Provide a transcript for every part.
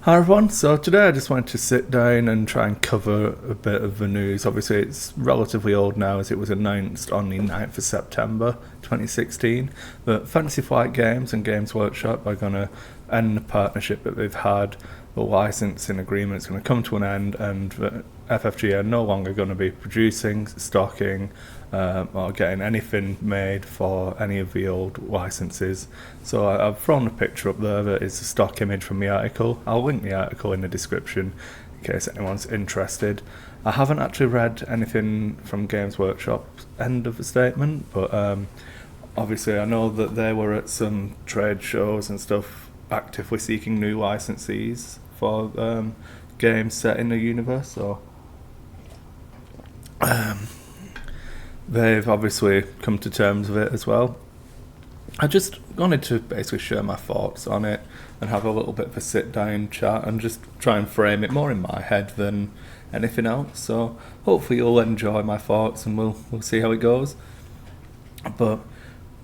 Hi everyone, so today I just wanted to sit down and try and cover a bit of the news. Obviously it's relatively old now as it was announced on the 9th of September 2016 that Fantasy Flight Games and Games Workshop are going to end the partnership that they've had. The licensing agreement is going to come to an end and the FFG are no longer going to be producing, stocking or getting anything made for any of the old licenses. So I've thrown a picture up there that is a stock image from the article. I'll link the article in the description in case anyone's interested. I haven't actually read anything from Games Workshop's end of the statement, but obviously I know that they were at some trade shows and stuff actively seeking new licensees for games set in the universe. So they've obviously come to terms with it as well. I just wanted to basically share my thoughts on it and have a little bit of a sit down chat and just try and frame it more in my head than anything else. So hopefully you'll enjoy my thoughts and we'll see how it goes. But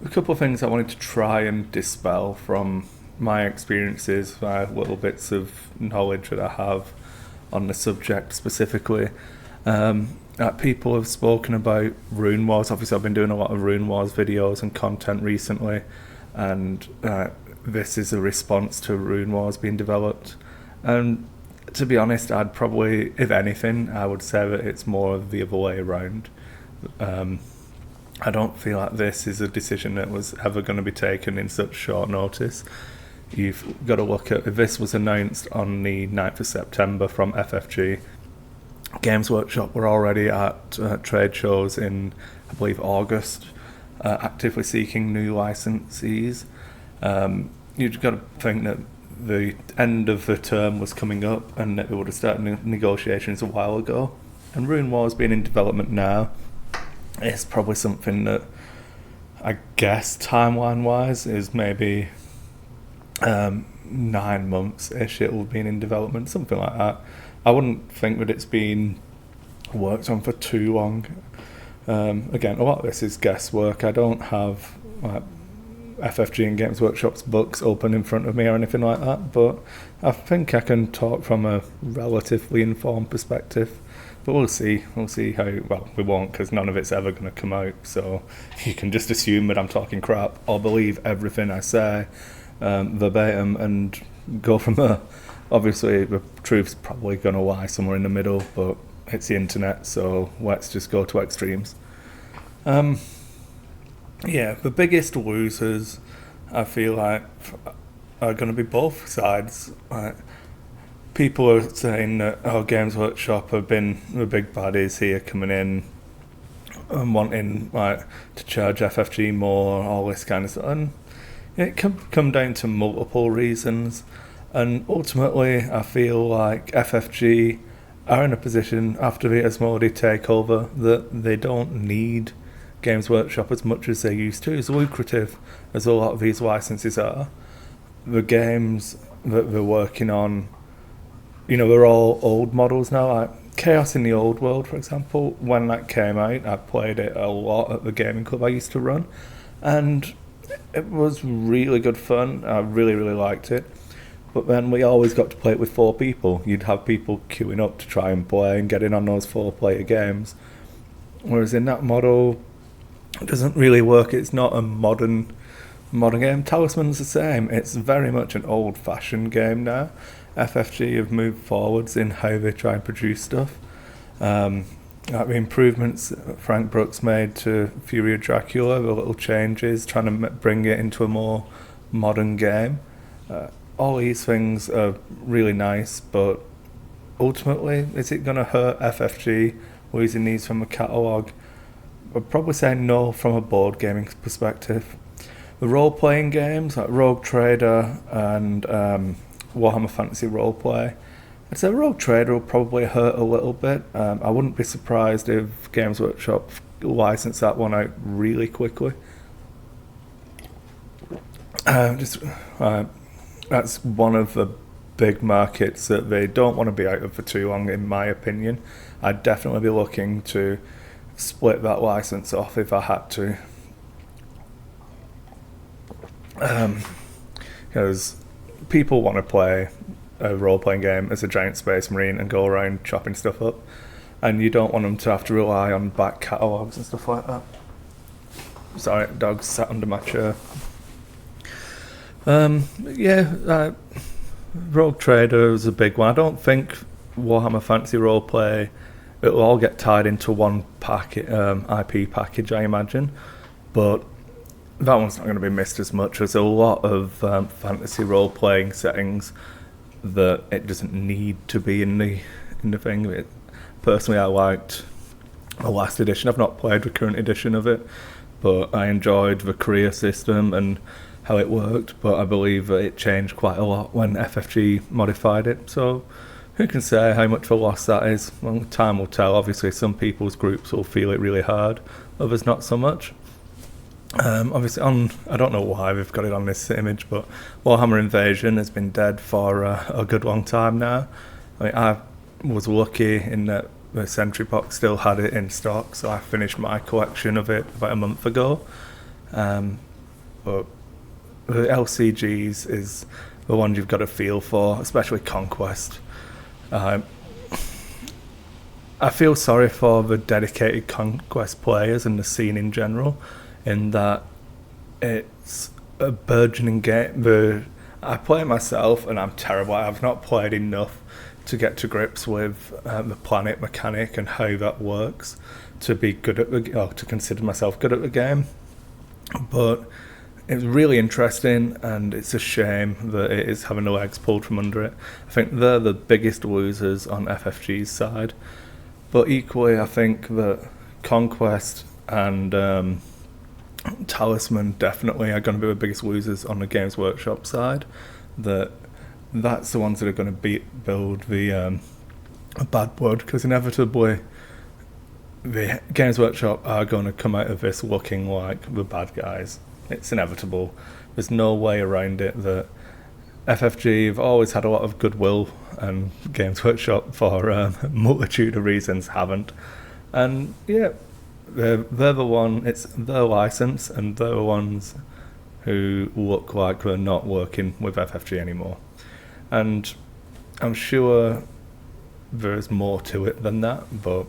a couple of things I wanted to try and dispel from my experiences, my little bits of knowledge that I have on the subject specifically. People have spoken about Rune Wars. Obviously I've been doing a lot of Rune Wars videos and content recently, and this is a response to Rune Wars being developed. And to be honest, I'd probably, if anything, I would say that it's more of the other way around. I don't feel like this is a decision that was ever going to be taken in such short notice. You've got to look at, if this was announced on the 9th of September from FFG, Games Workshop were already at trade shows in, I believe, August, actively seeking new licensees. You've got to think that the end of the term was coming up and that they would have started negotiations a while ago. And Rune Wars being in development now is probably something that I guess timeline-wise is maybe 9 months-ish it will have been in development, something like that. I wouldn't think that it's been worked on for too long. Again, a lot of this is guesswork. I don't have FFG and Games Workshop's books open in front of me or anything like that, but I think I can talk from a relatively informed perspective. But we'll see. We'll see how. Well, we won't, because none of it's ever going to come out. So you can just assume that I'm talking crap or believe everything I say verbatim and go from there. Obviously, the truth's probably going to lie somewhere in the middle, but it's the internet, so let's just go to extremes. The biggest losers, I feel like, are going to be both sides. People are saying that Games Workshop have been the big baddies here coming in and wanting to charge FFG more, all this kind of stuff. And it can come down to multiple reasons. And ultimately, I feel like FFG are in a position after the Asmodee takeover that they don't need Games Workshop as much as they used to. As lucrative as a lot of these licenses are, the games that they're working on, they're all old models now. Like Chaos in the Old World, for example, when that came out, I played it a lot at the gaming club I used to run, and it was really good fun. I really, really liked it. But then we always got to play it with 4 people. You'd have people queuing up to try and play and get in on those 4-player games. Whereas in that model, it doesn't really work. It's not a modern game. Talisman's the same. It's very much an old-fashioned game now. FFG have moved forwards in how they try and produce stuff. The improvements Frank Brooks made to Fury of Dracula, the little changes, trying to bring it into a more modern game. All these things are really nice, but ultimately, is it going to hurt FFG losing these from the catalogue? I'd probably say no from a board gaming perspective. The role-playing games like Rogue Trader and Warhammer Fantasy Roleplay, I'd say Rogue Trader will probably hurt a little bit. I wouldn't be surprised if Games Workshop licensed that one out really quickly. That's one of the big markets that they don't want to be out of for too long, in my opinion. I'd definitely be looking to split that license off if I had to. Because people want to play a role-playing game as a giant space marine and go around chopping stuff up, and you don't want them to have to rely on back catalogues and stuff like that. Sorry, dog's sat under my chair. Rogue Trader is a big one. I don't think Warhammer Fantasy Roleplay, it'll all get tied into one packet, IP package, I imagine, but that one's not going to be missed as much. There's a lot of fantasy role-playing settings that it doesn't need to be in the thing. Personally, I liked the last edition. I've not played the current edition of it, but I enjoyed the career system and how it worked, but I believe that it changed quite a lot when FFG modified it. So who can say how much of a loss that is? Well, time will tell. Obviously, some people's groups will feel it really hard, others not so much. Obviously, I don't know why we've got it on this image, but Warhammer Invasion has been dead for a good long time now. I mean, I was lucky in that the Sentry Box still had it in stock, so I finished my collection of it about a month ago. But the LCGs is the one you've got to feel for, especially Conquest. I feel sorry for the dedicated Conquest players and the scene in general, in that it's a burgeoning game. I play it myself and I'm terrible. I've not played enough to get to grips with the planet mechanic and how that works to be good at to consider myself good at the game. But it's really interesting, and it's a shame that it is having the legs pulled from under it. I think they're the biggest losers on FFG's side, but equally I think that Conquest and Talisman definitely are going to be the biggest losers on the Games Workshop side. That's the ones that are going to build the bad blood, because inevitably the Games Workshop are going to come out of this looking like the bad guys. It's inevitable. There's no way around it. That FFG have always had a lot of goodwill, and Games Workshop, for a multitude of reasons, haven't. And yeah, they're the one. It's their license, and they're the ones who look like they're not working with FFG anymore. And I'm sure there's more to it than that, but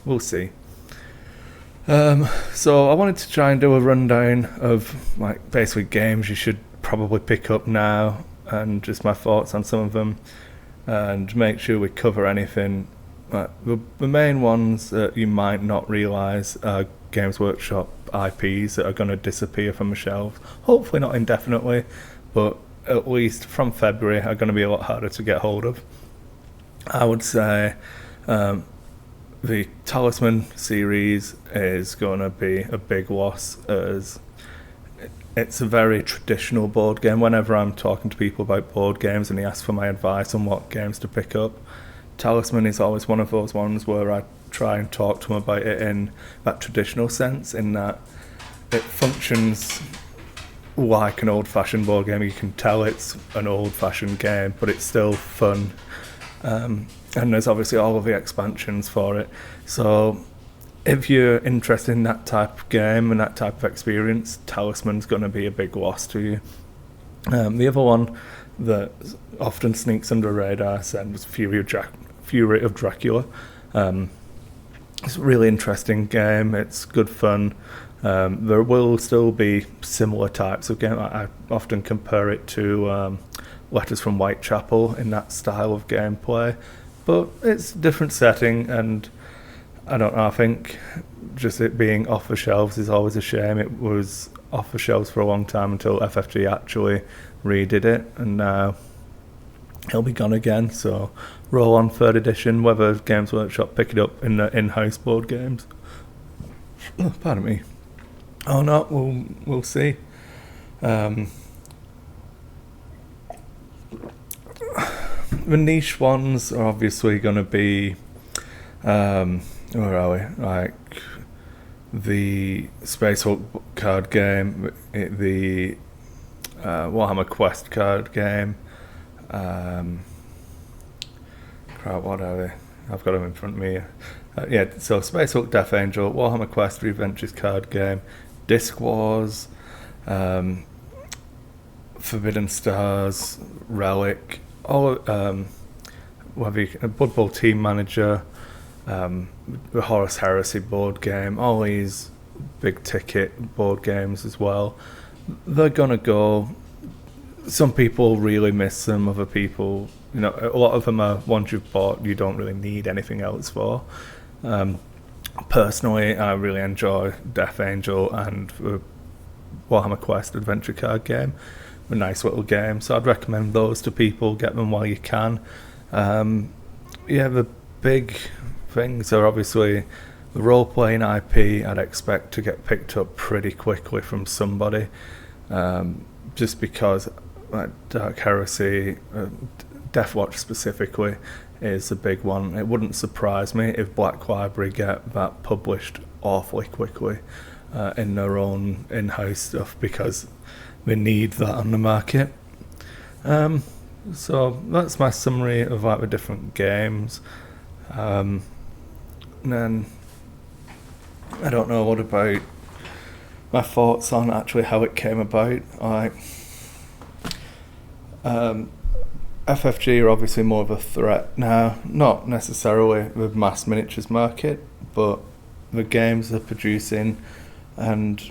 we'll see. So I wanted to try and do a rundown of basically games you should probably pick up now, and just my thoughts on some of them, and make sure we cover anything. The main ones that you might not realise are Games Workshop IPs that are going to disappear from the shelves. Hopefully not indefinitely, but at least from February are going to be a lot harder to get hold of. I would say the Talisman series is going to be a big loss, as it's a very traditional board game. Whenever I'm talking to people about board games and they ask for my advice on what games to pick up, Talisman is always one of those ones where I try and talk to them about it in that traditional sense, in that it functions like an old-fashioned board game. You can tell it's an old-fashioned game, but it's still fun. And there's obviously all of the expansions for it. So if you're interested in that type of game and that type of experience, Talisman's going to be a big loss to you. The other one that often sneaks under the radar, I said, was Fury of Dracula. It's a really interesting game. It's good fun. There will still be similar types of game. I often compare it to Letters from Whitechapel in that style of gameplay, but it's a different setting, and I don't know, I think just it being off the shelves is always a shame. It was off the shelves for a long time until FFG actually redid it, and now it'll be gone again. So roll on 3rd edition, whether Games Workshop pick it up in the in-house board games. Pardon me. Oh no, we'll see. The niche ones are obviously going to be, where are we? Like the Space Hulk card game, the Warhammer Quest card game. Crap, what are they? I've got them in front of me. So Space Hulk, Death Angel, Warhammer Quest, Reventures card game, Disc Wars, Forbidden Stars, Relic, all whether a Blood Bowl Team Manager, the Horus Heresy board game, all these big ticket board games as well, they're gonna go. Some people really miss them, other people, a lot of them are ones you've bought you don't really need anything else for. Personally, I really enjoy Death Angel and the Warhammer Quest adventure card game. A nice little game, so I'd recommend those to people. Get them while you can. The big things are obviously the role-playing IP. I'd expect to get picked up pretty quickly from somebody, just because Dark Heresy, Deathwatch specifically, is a big one. It wouldn't surprise me if Black Library get that published awfully quickly in their own in-house stuff, because they need that on the market. So that's my summary of the different games. And then I don't know, what about my thoughts on actually how it came about? FFG are obviously more of a threat now, not necessarily the mass miniatures market, but the games they're producing and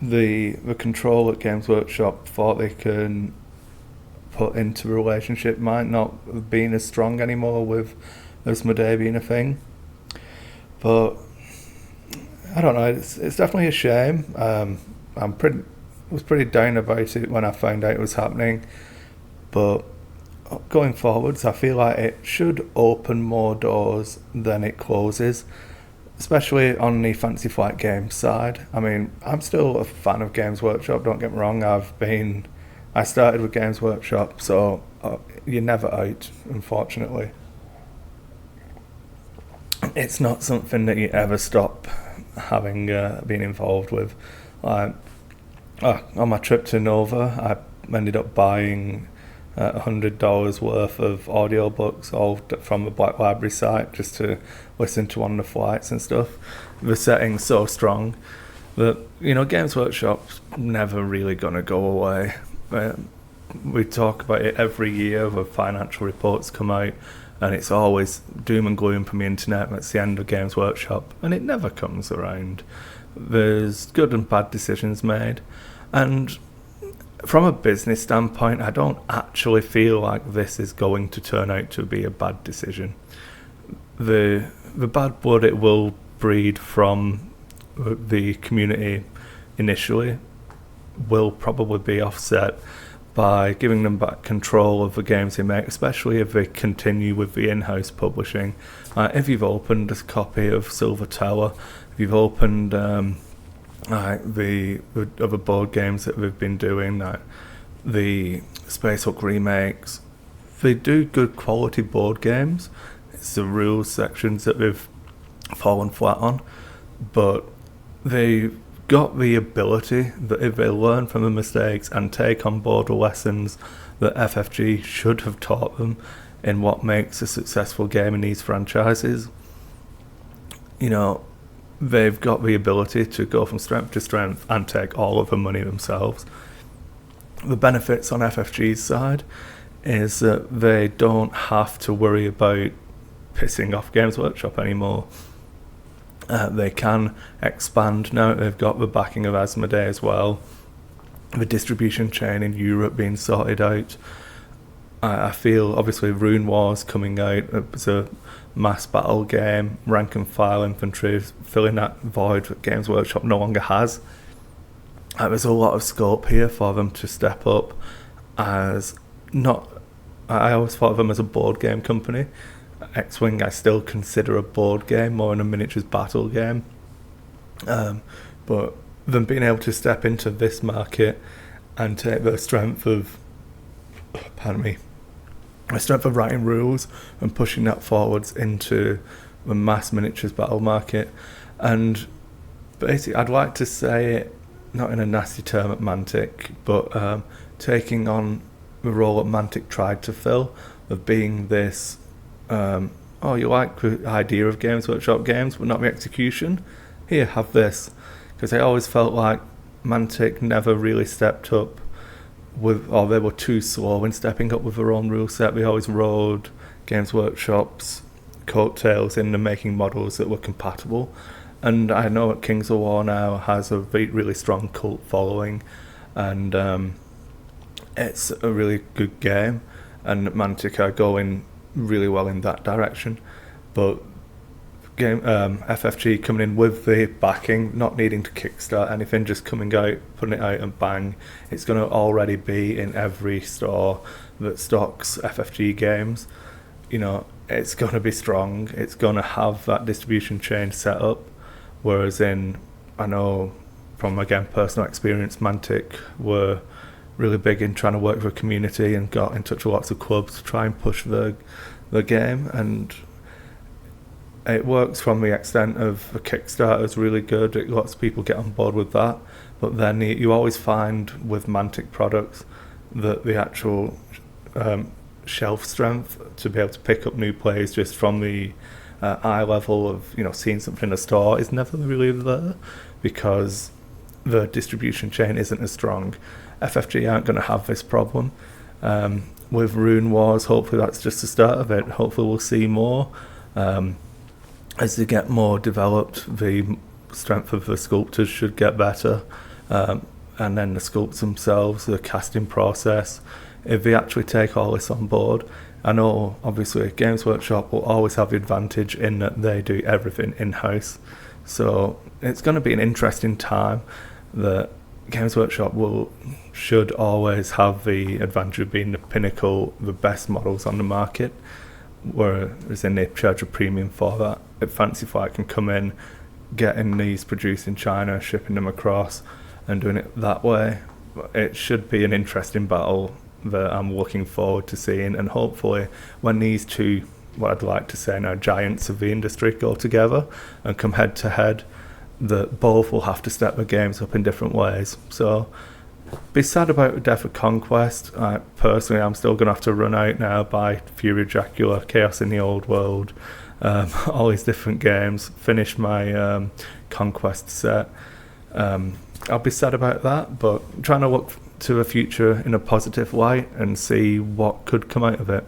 the control that Games Workshop thought they can put into the relationship might not have been as strong anymore with Asmodee being a thing. But I don't know, it's definitely a shame. Was pretty down about it when I found out it was happening, but going forwards, I feel like it should open more doors than it closes, especially on the Fantasy Flight Games side. I mean, I'm still a fan of Games Workshop, don't get me wrong. I started with Games Workshop, so you're never out, unfortunately. It's not something that you ever stop having been involved with. On my trip to Nova, I ended up buying $100 worth of audiobooks, all from the Black Library site, just to listen to on the flights and stuff. The setting's so strong that, Games Workshop's never really going to go away. We talk about it every year, the financial reports come out, and it's always doom and gloom from the internet. That's the end of Games Workshop, and it never comes around. There's good and bad decisions made, and from a business standpoint, I don't actually feel like this is going to turn out to be a bad decision. The bad blood it will breed from the community initially will probably be offset by giving them back control of the games they make, especially if they continue with the in-house publishing. If you've opened a copy of Silver Tower, if you've opened the other board games that they've been doing, the Space Hulk remakes, they do good quality board games. It's the rules sections that they've fallen flat on, but they got the ability that if they learn from the mistakes and take on board the lessons that FFG should have taught them in what makes a successful game in these franchises, they've got the ability to go from strength to strength and take all of the money themselves. The benefits on FFG's side is that they don't have to worry about pissing off Games Workshop anymore. They can expand now that they've got the backing of Asmodee as well. The distribution chain in Europe being sorted out. I feel obviously Rune Wars coming out. It was a mass battle game, rank and file infantry, filling that void that Games Workshop no longer has. There's a lot of scope here for them to step up as not. I always thought of them as a board game company. X-Wing I still consider a board game more than a miniatures battle game, but them being able to step into this market and take the strength of writing rules and pushing that forwards into the mass miniatures battle market. And basically I'd like to say it not in a nasty term at Mantic, but taking on the role that Mantic tried to fill of being this you like the idea of Games Workshop games but not the execution, here, have this. Because I always felt like Mantic never really stepped up they were too slow in stepping up with their own rule set. They always rode Games Workshop's coattails into making models that were compatible. And I know that Kings of War now has a really strong cult following, and it's a really good game, and Mantic are going really well in that direction. But FFG coming in with the backing, not needing to kickstart anything, just coming out, putting it out, and bang, it's going to already be in every store that stocks FFG games. You know, it's going to be strong. It's going to have that distribution chain set up. Whereas I know from, again, personal experience, Mantic were really big in trying to work with a community and got in touch with lots of clubs to try and push the game, and it works from the extent of the Kickstarter is really good. It lets people get on board with that, but then you always find with Mantic products that the actual shelf strength to be able to pick up new players just from the eye level of seeing something in a store is never really there, because the distribution chain isn't as strong. FFG aren't going to have this problem. With Rune Wars, hopefully that's just the start of it. Hopefully we'll see more. As they get more developed, the strength of the sculptors should get better, and then the sculpts themselves, the casting process, if they actually take all this on board. I know obviously Games Workshop will always have the advantage in that they do everything in-house, so it's going to be an interesting time. That Games Workshop should always have the advantage of being the pinnacle, the best models on the market, whereas they charge a premium for that. If Fancy Flight can come in, getting these produced in China, shipping them across, and doing it that way, it should be an interesting battle that I'm looking forward to seeing. And hopefully when these two, what I'd like to say now, giants of the industry go together and come head to head, that both will have to step their games up in different ways. So be sad about the death of Conquest. Personally, I'm still going to have to run out now, buy Fury Dracula, Chaos in the Old World, all these different games, finish my Conquest set. I'll be sad about that, but trying to look to the future in a positive light and see what could come out of it.